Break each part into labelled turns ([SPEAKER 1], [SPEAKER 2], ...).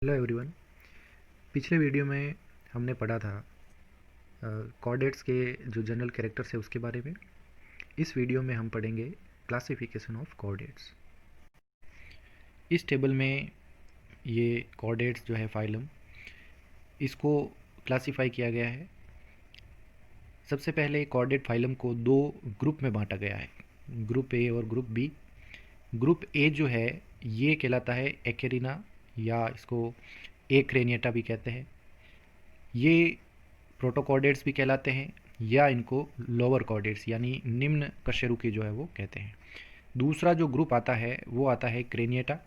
[SPEAKER 1] Hello everyone. पिछले video में हमने पढ़ा था कॉर्डेट्स के जो जनरल कैरेक्टर्स है उसके बारे में। इस वीडियो में हम पढ़ेंगे क्लासिफिकेशन ऑफ कॉर्डेट्स। इस टेबल में ये कॉर्डेट्स जो है फाइलम, इसको क्लासिफाई किया गया है। सबसे पहले कॉर्डेट फाइलम को दो ग्रुप में बांटा गया है, ग्रुप ए और ग्रुप बी। ग्रुप ए जो है ये कहलाता है एक्रेना, या इसको एक्रेनिएटा भी कहते हैं। ये प्रोटोकॉर्डेट्स भी कहलाते हैं, या इनको लोअर कॉर्डेट्स यानी निम्न कशेरुकी जो है वो कहते हैं। दूसरा जो ग्रुप आता है वो आता है क्रेनिएटा,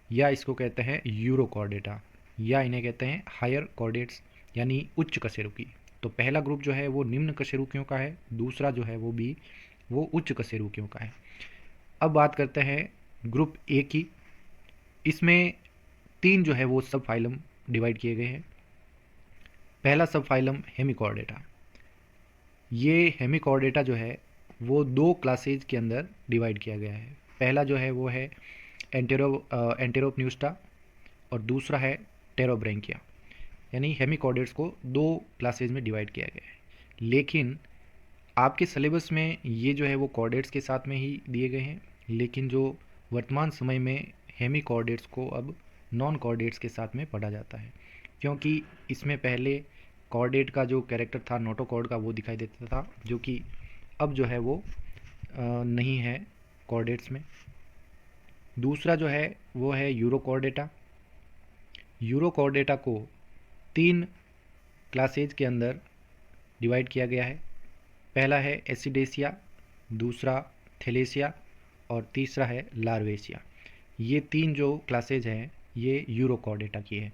[SPEAKER 1] या इसको कहते हैं यूरोकॉर्डेटा, या इन्हें कहते हैं हायर कॉर्डेट्स यानी उच्च कशेरुकी। तो पहला ग्रुप जो है वो निम्न कशेरुकियों का है, दूसरा जो है वो भी वो उच्च कशेरुकियों का है। अब बात करते हैं ग्रुप ए की। इसमें तीन जो है वो सब फाइलम डिवाइड किए गए हैं। पहला सब फाइलम हेमिकॉर्डेटा। ये हेमिकॉर्डेटा जो है वो दो क्लासेज के अंदर डिवाइड किया गया है। पहला जो है वो है एंटेरोपन्यूस्टा और दूसरा है टेरोब्रेंकिया। यानी हेमिकॉर्डेट्स को दो क्लासेज में डिवाइड किया गया है। लेकिन आपके सिलेबस में ये जो है वो कॉर्डेट्स के साथ में ही दिए गए हैं, लेकिन जो वर्तमान समय में हेमिकॉर्डेट्स को अब नॉन कॉर्डेट्स के साथ में पढ़ा जाता है, क्योंकि इसमें पहले कॉर्डेट का जो कैरेक्टर था नोटोकॉर्ड का वो दिखाई देता था, जो कि अब जो है वो नहीं है कॉर्डेट्स में। दूसरा जो है वो है यूरोकॉर्डेटा। यूरोकॉर्डेटा को तीन क्लासेज के अंदर डिवाइड किया गया है। पहला है एसिडेसिया, दूसरा थेलेसिया और तीसरा है लार्वेसिया। ये तीन जो क्लासेज हैं ये यूरोकॉर्डेटा की है।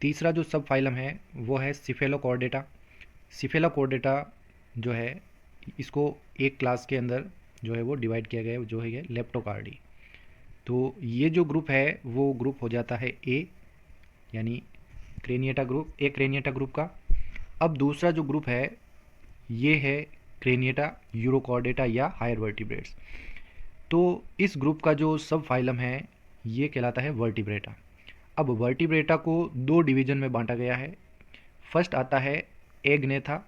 [SPEAKER 1] तीसरा जो सब फाइलम है वो है सिफेलोकॉर्डेटा। सिफेलोकॉर्डेटा जो है इसको एक क्लास के अंदर जो है वो डिवाइड किया गया है, जो है लेप्टोकार्डी। तो ये जो ग्रुप है वो ग्रुप हो जाता है ए, यानी क्रेनिएटा ग्रुप, ए क्रेनिएटा ग्रुप का। अब दूसरा जो ग्रुप है ये है क्रेनिएटा यूरोकॉर्डेटा या हायर वर्टिब्रेट्स। तो इस ग्रुप का जो सब फाइलम है ये कहलाता है वर्टिब्रेटा। अब वर्टिब्रेटा को दो डिवीजन में बांटा गया है। फर्स्ट आता है एग्नेथा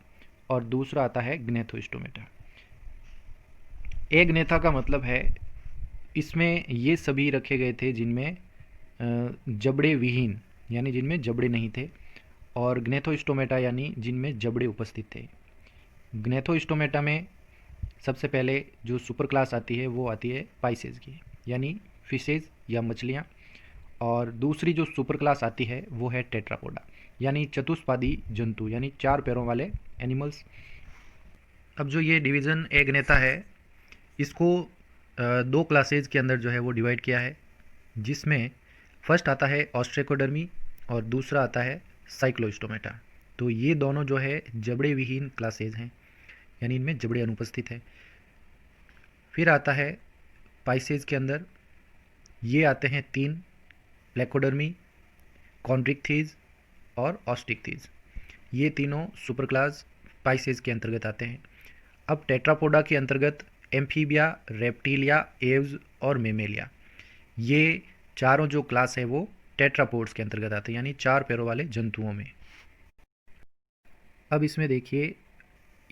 [SPEAKER 1] और दूसरा आता है ग्नेथोस्टोमेटा। एग्नेथा का मतलब है इसमें ये सभी रखे गए थे जिनमें जबड़े विहीन, यानी जिनमें जबड़े नहीं थे, और ग्नेथोस्टोमेटा यानी जिनमें जबड़े उपस्थित थे। ग्नेथोस्टोमेटा में सबसे पहले जो सुपर क्लास आती है वो आती है पाइसेज की, यानी फिशेज या मछलियाँ। और दूसरी जो सुपर क्लास आती है वो है टेट्रापोडा, यानी चतुष्पादी जंतु, यानी चार पैरों वाले एनिमल्स। अब जो ये डिवीज़न एग्नेथा है इसको दो क्लासेज के अंदर जो है वो डिवाइड किया है, जिसमें फर्स्ट आता है ऑस्ट्रेकोडर्मी और दूसरा आता है साइक्लोस्टोमेटा। तो ये दोनों जो है जबड़े विहीन क्लासेज हैं, यानी इनमें जबड़े अनुपस्थित हैं। फिर आता है पाइसेज के अंदर ये आते हैं तीन, प्लेकोडर्मी, कॉन्ड्रिक्थीज और ऑस्टिक्थीज। ये तीनों सुपर क्लास पाइसेज के अंतर्गत आते हैं। अब टेट्रापोडा के अंतर्गत एम्फीबिया, रेप्टिलिया, एव्स और मेमेलिया, ये चारों जो क्लास है वो टेट्रापोड्स के अंतर्गत आते हैं, यानी चार पैरों वाले जंतुओं में। अब इसमें देखिए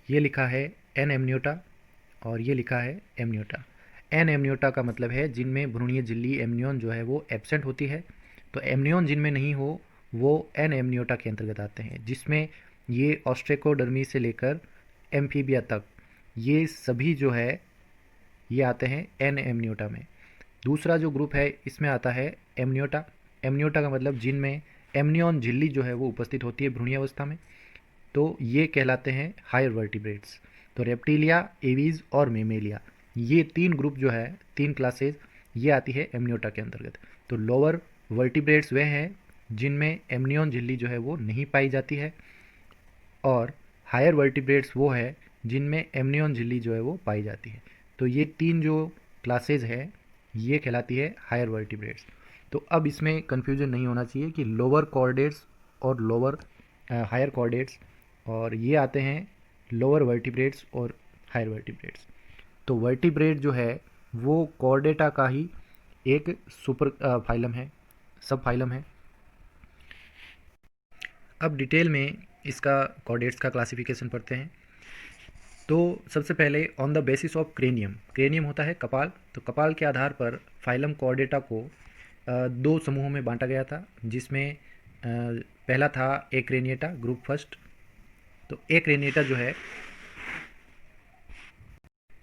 [SPEAKER 1] ये लिखा है एन एमनियोटा और ये लिखा है एमनियोटा। एन एमनियोटा का मतलब है जिनमें भ्रूणीय झिल्ली एमनियोन जो है वो एब्सेंट होती है। तो एमनियोन जिनमें नहीं हो वो एन एमनियोटा के अंतर्गत आते हैं, जिसमें ये ऑस्ट्रेकोडर्मी से लेकर एम्फीबिया तक ये सभी जो है ये आते हैं एन एमनियोटा में। दूसरा जो ग्रुप है इसमें आता है एमनियोटा। एमनियोटा का मतलब जिनमें एमनियोन झिल्ली जो है वो उपस्थित होती है भ्रूणीय अवस्था में, तो ये कहलाते हैं हायर वर्टिब्रेट्स। तो रेप्टिलिया, एवीज और मेमेलिया, ये तीन ग्रुप जो है, तीन क्लासेज, ये आती है एमनियोटा के अंतर्गत। तो लोअर वर्टिब्रेट्स वे हैं जिनमें एमनियोन झिल्ली जो है वो नहीं पाई जाती है, और हायर वर्टिब्रेट्स वो है जिनमें एमनियोन झिल्ली जो है वो पाई जाती है। तो ये तीन जो क्लासेज है ये कहलाती है हायर वर्टिब्रेट्स। तो अब इसमें कन्फ्यूजन नहीं होना चाहिए कि लोअर कॉर्डेट्स और लोअर हायर कॉर्डेट्स, और ये आते हैं लोअर वर्टिब्रेट्स और हायर वर्टिब्रेट्स। तो वर्टिब्रेट जो है वो कॉर्डेटा का ही एक सुपर फाइलम है, सब फाइलम है। अब डिटेल में इसका कॉर्डेट्स का क्लासिफिकेशन पढ़ते हैं। तो सबसे पहले on the basis of cranium, cranium होता है कपाल, तो कपाल के आधार पर फाइलम कॉर्डेटा को दो समूहों में बांटा गया था, जिसमें पहला था एक्रेनिएटा, ग्रुप फर्स्ट। तो एक्रेनिएटा जो है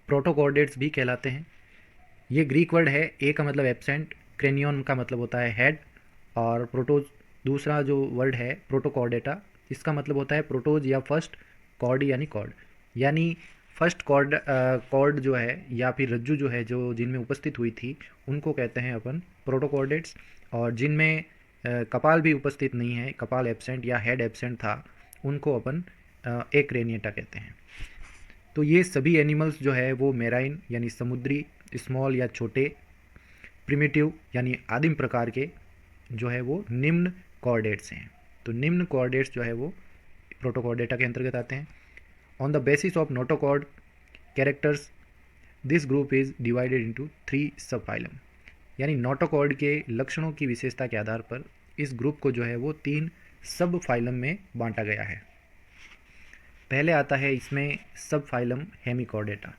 [SPEAKER 1] प्रोटोकॉर्डेट्स भी कहलाते हैं। ये ग्रीक वर्ड है, ए का मतलब एब्सेंट, क्रेनियन का मतलब होता है हेड, और प्रोटोज दूसरा जो वर्ड है प्रोटोकॉर्डेटा, इसका मतलब होता है प्रोटोज या फर्स्ट, कॉर्ड यानी कॉर्ड, यानी फर्स्ट कॉर्ड जो है या फिर रज्जु जो है जो जिनमें उपस्थित हुई थी उनको कहते हैं अपन प्रोटोकॉर्डेट्स, और जिनमें कपाल भी उपस्थित नहीं है, कपाल एब्सेंट या हेड एब्सेंट था, उनको अपन एक्रेनिएटा कहते हैं। तो ये सभी एनिमल्स जो है वो मेराइन यानी समुद्री, स्मॉल या छोटे, प्रिमिटिव यानी आदिम प्रकार के जो है वो निम्न कॉर्डेट्स हैं। तो निम्न कॉर्डेट्स जो है वो प्रोटोकॉर्डेटा के अंतर्गत आते हैं। On the basis of notochord characters this group is divided into 3 सब फाइलम, यानी नोटोकॉर्ड के लक्षणों की विशेषता के आधार पर इस ग्रुप को जो है वो 3 सब फाइलम में बांटा गया है। पहले आता है इसमें सब फाइलम हेमिकॉर्डेटा।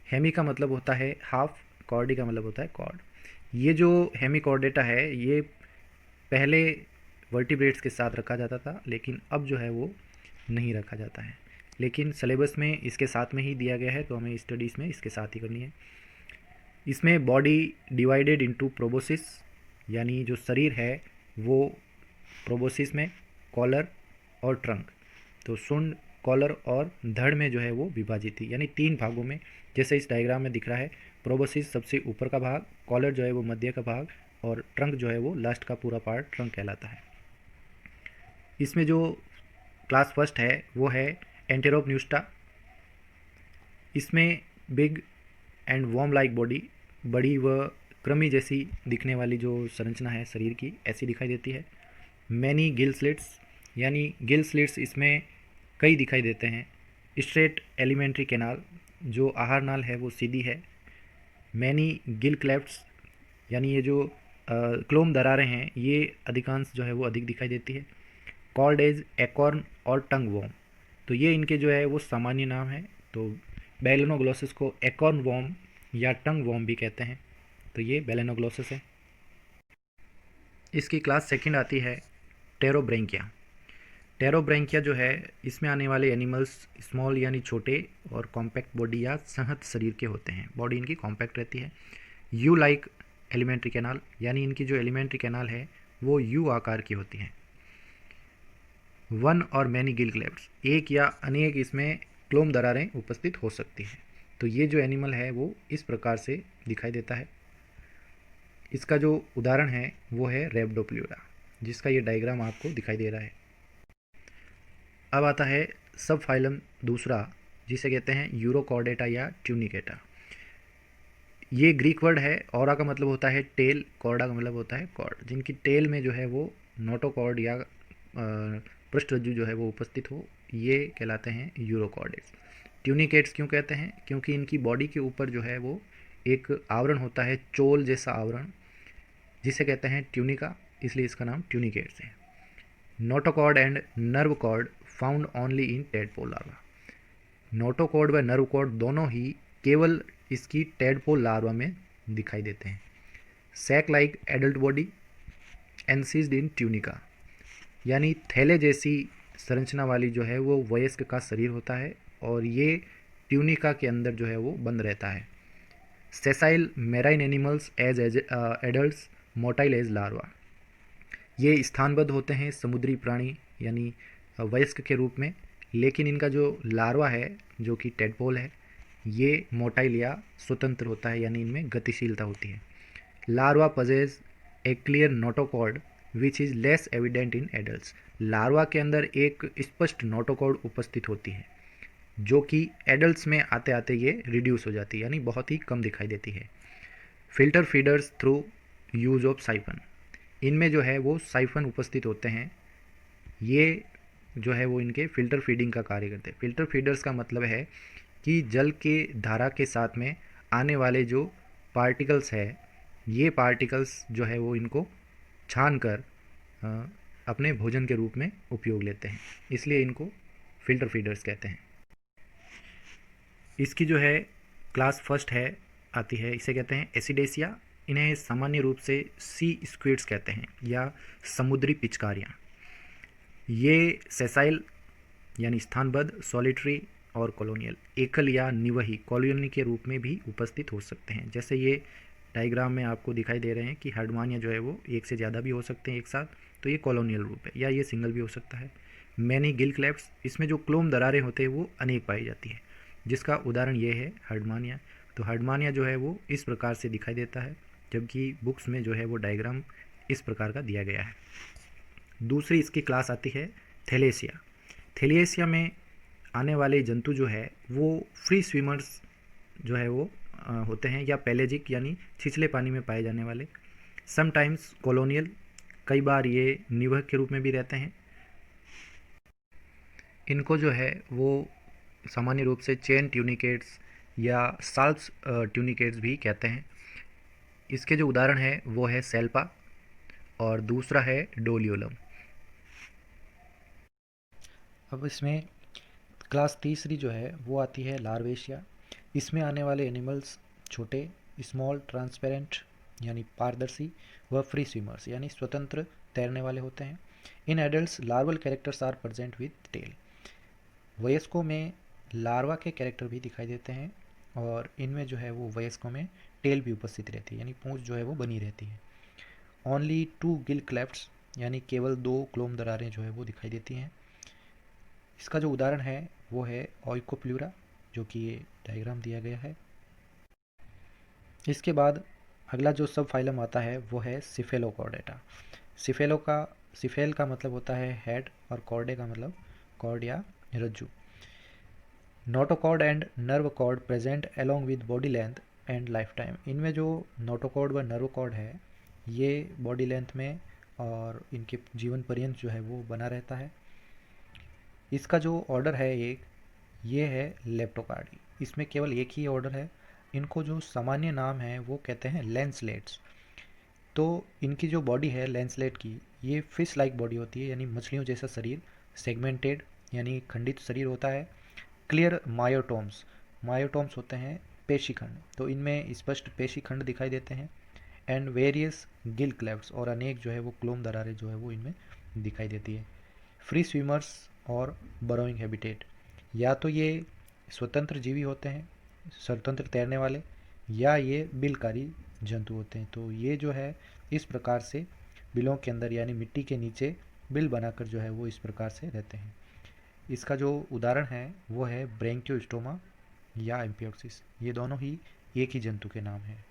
[SPEAKER 1] हेमी का मतलब होता है हाफ, कॉर्डी का मतलब होता है कॉर्ड। ये जो हेमिकॉर्डेटा है ये पहले वर्टिब्रेट्स के साथ रखा जाता था, लेकिन अब जो है वो नहीं रखा जाता है, लेकिन सिलेबस में इसके साथ में ही दिया गया है, तो हमें स्टडीज़ में इसके साथ ही करनी है। इसमें बॉडी डिवाइडेड इनटू प्रोबोसिस, यानी जो शरीर है वो प्रोबोसिस में कॉलर और ट्रंक, तो सुंड, कॉलर और धड़ में जो है वो विभाजित थी, यानी 3 भागों में, जैसे इस डायग्राम में दिख रहा है। प्रोबोसिस सबसे ऊपर का भाग, कॉलर जो है वो मध्य का भाग, और ट्रंक जो है वो लास्ट का पूरा पार्ट ट्रंक कहलाता है। इसमें जो क्लास फर्स्ट है वो है एंटेरोपन्यूस्टा। इसमें big and worm like body, बड़ी व कृमि जैसी दिखने वाली जो संरचना है शरीर की, ऐसी दिखाई देती है। मैनी गिल स्लिट्स, यानी गिल स्लिट्स इसमें कई दिखाई देते हैं। स्ट्रेट एलिमेंट्री कैनाल, जो आहार नाल है वो सीधी है। मैनी गिल क्लेफ्ट्स, यानी ये जो क्लोम दरारें हैं ये अधिकांश जो है वो अधिक दिखाई देती है। कॉल्ड एज एकॉर्न और टंग वॉर्म, तो ये इनके जो है वो सामान्य नाम है। तो बेलेनोग्लोसिस को एकॉर्न वॉर्म या टंग वॉर्म भी कहते हैं, तो ये बेलेनोग्लोसिस है। इसकी क्लास सेकंड आती है टेरोब्रैंकिया। टेरोब्रैंकिया जो है इसमें आने वाले एनिमल्स स्मॉल यानी छोटे और कॉम्पैक्ट बॉडी या संहत शरीर के होते हैं, बॉडी इनकी कॉम्पैक्ट रहती है। यू लाइक एलिमेंट्री कैनाल, यानी इनकी जो एलिमेंट्री कैनाल है वो यू आकार की होती है। वन और मैनी गिल क्लेफ्ट्स, एक या अनेक इसमें क्लोम दरारें उपस्थित हो सकती हैं। तो ये जो एनिमल है वो इस प्रकार से दिखाई देता है। इसका जो उदाहरण है वो है रेप्डोप्ल्यूरा, जिसका ये डायग्राम आपको दिखाई दे रहा है। अब आता है सब फाइलम दूसरा, जिसे कहते हैं यूरोकॉर्डेटा या ट्यूनिकेटा। ये ग्रीक वर्ड है, ऑरा का मतलब होता है टेल, कॉर्डा का मतलब होता है कॉर्ड, जिनकी टेल में जो है वो नोटोकॉर्ड या पृष्ठरज्जु जो है वो उपस्थित हो, ये कहलाते हैं यूरोकॉर्डेट्स। ट्यूनिकेट्स क्यों कहते हैं? क्योंकि इनकी बॉडी के ऊपर जो है वो एक आवरण होता है, चोल जैसा आवरण, जिसे कहते हैं ट्यूनिका, इसलिए इसका नाम ट्यूनिकेट्स है। Notochord and nerve cord found only in tadpole larva. Notochord व नर्व कॉर्ड दोनों ही केवल इसकी टेडपोल लार्वा में दिखाई देते हैं। सैक लाइक एडल्ट बॉडी एनसीज्ड इन ट्यूनिका, यानी थैले जैसी संरचना वाली जो है वो वयस्क का शरीर होता है, और ये ट्यूनिका के अंदर जो है वो बंद रहता है। Sessile marine animals as adults, motile as larva, ये स्थानबद्ध होते हैं समुद्री प्राणी यानी वयस्क के रूप में, लेकिन इनका जो लार्वा है जो कि टेडपोल है ये मोटाइल या स्वतंत्र होता है, यानी इनमें गतिशीलता होती है। Larva पजेज A clear notochord which is less evident in adults. Larva के अंदर एक स्पष्ट नोटोकॉर्ड उपस्थित होती है, जो कि एडल्ट्स में आते आते ये रिड्यूस हो जाती है, यानी बहुत ही कम दिखाई देती है। Filter feeders through use of siphon, इनमें जो है वो साइफन उपस्थित होते हैं, ये जो है वो इनके फिल्टर फीडिंग का कार्य करते हैं। फिल्टर फीडर्स का मतलब है कि जल के धारा के साथ में आने वाले जो पार्टिकल्स है, ये पार्टिकल्स जो है वो इनको छान कर अपने भोजन के रूप में उपयोग लेते हैं, इसलिए इनको फिल्टर फीडर्स कहते हैं। इसकी जो है क्लास फर्स्ट है आती है, इसे कहते हैं एसिडेसिया। इन्हें सामान्य रूप से सी स्क्विड्स कहते हैं या समुद्री पिचकारियाँ। ये सेसाइल यानी स्थानबद्ध, सॉलिटरी और कॉलोनियल, एकल या निवही कॉलोनी के रूप में भी उपस्थित हो सकते हैं। जैसे ये डायग्राम में आपको दिखाई दे रहे हैं कि हर्डमानिया जो है वो एक से ज़्यादा भी हो सकते हैं एक साथ, तो ये कॉलोनियल रूप है, या ये सिंगल भी हो सकता है। मैनी गिल क्लेफ्ट्स, इसमें जो क्लोम दरारें होते हैं वो अनेक पाई जाती है, जिसका उदाहरण ये है हर्डमानिया। तो हर्डमानिया जो है वो इस प्रकार से दिखाई देता है, जबकि बुक्स में जो है वो डायग्राम इस प्रकार का दिया गया है। दूसरी इसकी क्लास आती है थैलेसिया। थैलेसिया में आने वाले जंतु जो है वो फ्री स्विमर्स जो है वो होते हैं, या पेलेजिक यानी छिछले पानी में पाए जाने वाले। समटाइम्स कॉलोनियल, कई बार ये निवहक के रूप में भी रहते हैं। इनको जो है वो सामान्य रूप से चेन ट्यूनिकेट्स या साल्प्स ट्यूनिकेट्स भी कहते हैं। इसके जो उदाहरण है वो है सेल्पा और दूसरा है डोलियोलम। अब इसमें क्लास तीसरी जो है वो आती है लार्वेशिया। इसमें आने वाले एनिमल्स छोटे, स्मॉल, ट्रांसपेरेंट यानी पारदर्शी व फ्री स्विमर्स यानी स्वतंत्र तैरने वाले होते हैं। In adults larval characters are present with tail. वयस्कों में लार्वा के कैरेक्टर भी दिखाई देते हैं और इनमें जो है वो वयस्कों में टेल भी उपस्थित रहती है, यानी पूंछ जो है वो बनी रहती है। ओनली 2 गिल क्लेफ्ट्स यानी केवल 2 क्लोम दरारें जो है वो दिखाई देती हैं। इसका जो उदाहरण है वो है ओइकोप्लूरा, जो कि ये डायग्राम दिया गया है। इसके बाद अगला जो सब फाइलम आता है वो है सिफेलोकॉर्डेटा। सिफेल का मतलब होता है हेड और कॉर्डे का मतलब कॉर्ड या रज्जू। Notochord and nerve cord present along with body length and life time. इनमें जो नोटोकॉर्ड व नर्व कॉर्ड है ये बॉडी लेंथ में और इनके जीवन पर्यंत जो है वो बना रहता है। इसका जो ऑर्डर है एक, ये है लेप्टोकार्डी। इसमें केवल एक ही ऑर्डर है। इनको जो सामान्य नाम है वो कहते हैं लैंसलेट्स। तो इनकी जो बॉडी है लैंसलेट की, ये फिश लाइक बॉडी होती है, यानी मछलियों जैसा शरीर। सेगमेंटेड यानी खंडित शरीर होता है। क्लियर मायोटोम्स होते हैं पेशीखंड, तो इनमें स्पष्ट पेशीखंड दिखाई देते हैं। एंड वेरियस गिल क्लेफ्ट्स, और अनेक जो है वो क्लोम दरारें जो है वो इनमें दिखाई देती है। फ्री स्विमर्स और बरोइंग हैबिटेट, या तो ये स्वतंत्र जीवी होते हैं, स्वतंत्र तैरने वाले, या ये बिलकारी जंतु होते हैं। तो ये जो है इस प्रकार से बिलों के अंदर यानी मिट्टी के नीचे बिल बनाकर जो है वो इस प्रकार से रहते हैं। इसका जो उदाहरण है वो है ब्रेंकियोस्टोमा या एम्पियोक्सिस। ये दोनों ही एक ही जंतु के नाम हैं।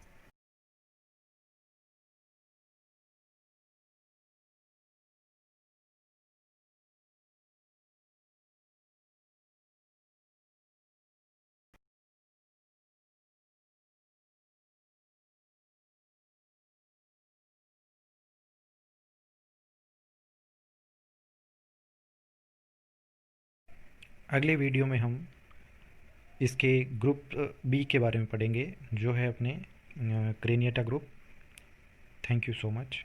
[SPEAKER 1] अगले वीडियो में हम इसके ग्रुप बी के बारे में पढ़ेंगे, जो है अपने craniata group. Thank you so much.